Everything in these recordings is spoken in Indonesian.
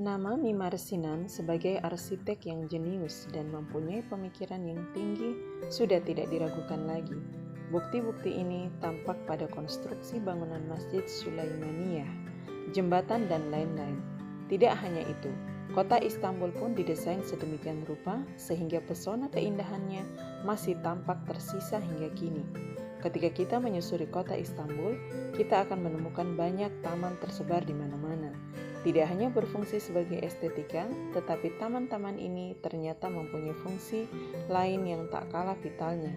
Nama Mimar Sinan sebagai arsitek yang jenius dan mempunyai pemikiran yang tinggi sudah tidak diragukan lagi. Bukti-bukti ini tampak pada konstruksi bangunan Masjid Sulaimaniyah, jembatan dan lain-lain. Tidak hanya itu, kota Istanbul pun didesain sedemikian rupa sehingga pesona keindahannya masih tampak tersisa hingga kini. Ketika kita menyusuri kota Istanbul, kita akan menemukan banyak taman tersebar di mana-mana. Tidak hanya berfungsi sebagai estetika, tetapi taman-taman ini ternyata mempunyai fungsi lain yang tak kalah vitalnya.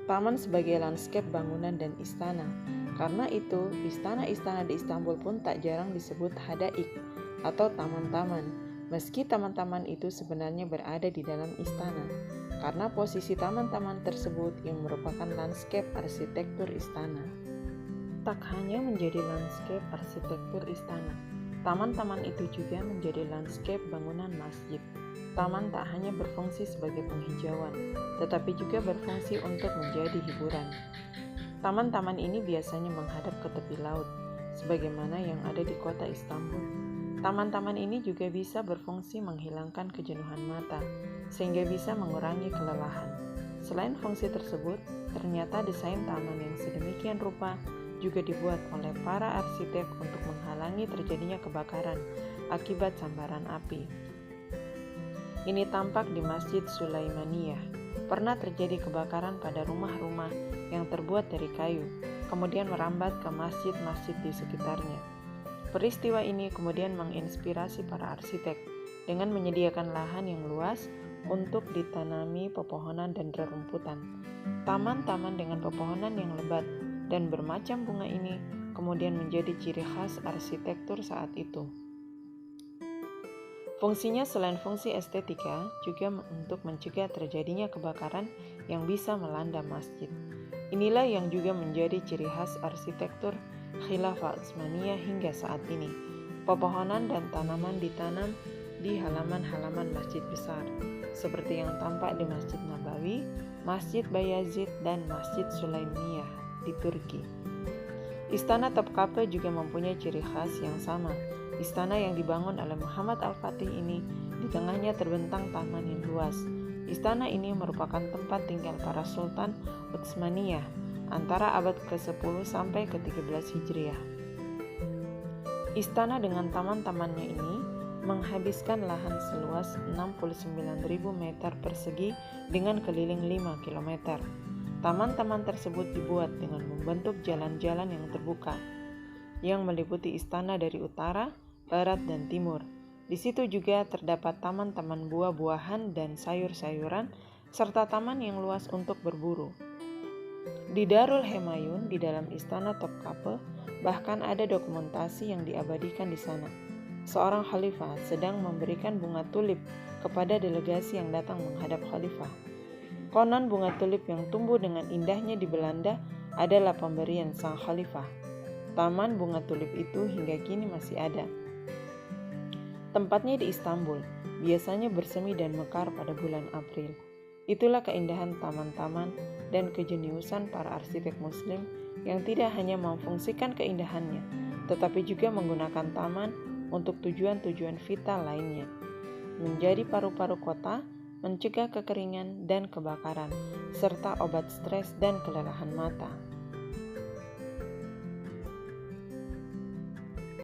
Taman sebagai lanskap bangunan dan istana. Karena itu, istana-istana di Istanbul pun tak jarang disebut hadaik atau taman-taman, meski taman-taman itu sebenarnya berada di dalam istana. Karena posisi taman-taman tersebut yang merupakan lanskap arsitektur istana. Tak hanya menjadi lanskap arsitektur istana, taman-taman itu juga menjadi lanskap bangunan masjid. Taman tak hanya berfungsi sebagai penghijauan, tetapi juga berfungsi untuk menjadi hiburan. Taman-taman ini biasanya menghadap ke tepi laut, sebagaimana yang ada di kota Istanbul. Taman-taman ini juga bisa berfungsi menghilangkan kejenuhan mata, sehingga bisa mengurangi kelelahan. Selain fungsi tersebut, ternyata desain taman yang sedemikian rupa juga dibuat oleh para arsitek untuk menghalangi terjadinya kebakaran akibat sambaran api. Ini tampak di Masjid Sulaimaniyah. Pernah terjadi kebakaran pada rumah-rumah yang terbuat dari kayu, kemudian merambat ke masjid-masjid di sekitarnya. Peristiwa ini kemudian menginspirasi para arsitek dengan menyediakan lahan yang luas untuk ditanami pepohonan dan rerumputan. Taman-taman dengan pepohonan yang lebat dan bermacam bunga ini kemudian menjadi ciri khas arsitektur saat itu. Fungsinya selain fungsi estetika juga untuk mencegah terjadinya kebakaran yang bisa melanda masjid. Inilah yang juga menjadi ciri khas arsitektur Khilafah Utsmaniyah hingga saat ini. Pepohonan dan tanaman ditanam di halaman-halaman masjid besar, seperti yang tampak di Masjid Nabawi, Masjid Bayazid, dan Masjid Sulaimaniyah di Turki. Istana Topkapi juga mempunyai ciri khas yang sama. Istana yang dibangun oleh Muhammad Al-Fatih ini, di tengahnya terbentang taman yang luas. Istana ini merupakan tempat tinggal para Sultan Utsmaniyah antara abad ke-10 sampai ke-13 Hijriah. Istana dengan taman-tamannya ini menghabiskan lahan seluas 69.000 meter persegi dengan keliling 5 km. Taman-taman tersebut dibuat dengan membentuk jalan-jalan yang terbuka, yang meliputi istana dari utara, barat, dan timur. Di situ juga terdapat taman-taman buah-buahan dan sayur-sayuran, serta taman yang luas untuk berburu. Di Darul Hemayun, di dalam istana Topkapi, bahkan ada dokumentasi yang diabadikan di sana. Seorang khalifah sedang memberikan bunga tulip kepada delegasi yang datang menghadap khalifah. Konon bunga tulip yang tumbuh dengan indahnya di Belanda adalah pemberian sang khalifah. Taman bunga tulip itu hingga kini masih ada. Tempatnya di Istanbul, biasanya bersemi dan mekar pada bulan April. Itulah keindahan taman-taman dan kejeniusan para arsitek muslim yang tidak hanya memfungsikan keindahannya, tetapi juga menggunakan taman untuk tujuan-tujuan vital lainnya. Menjadi paru-paru kota, mencegah kekeringan dan kebakaran, serta obat stres dan kelelahan mata.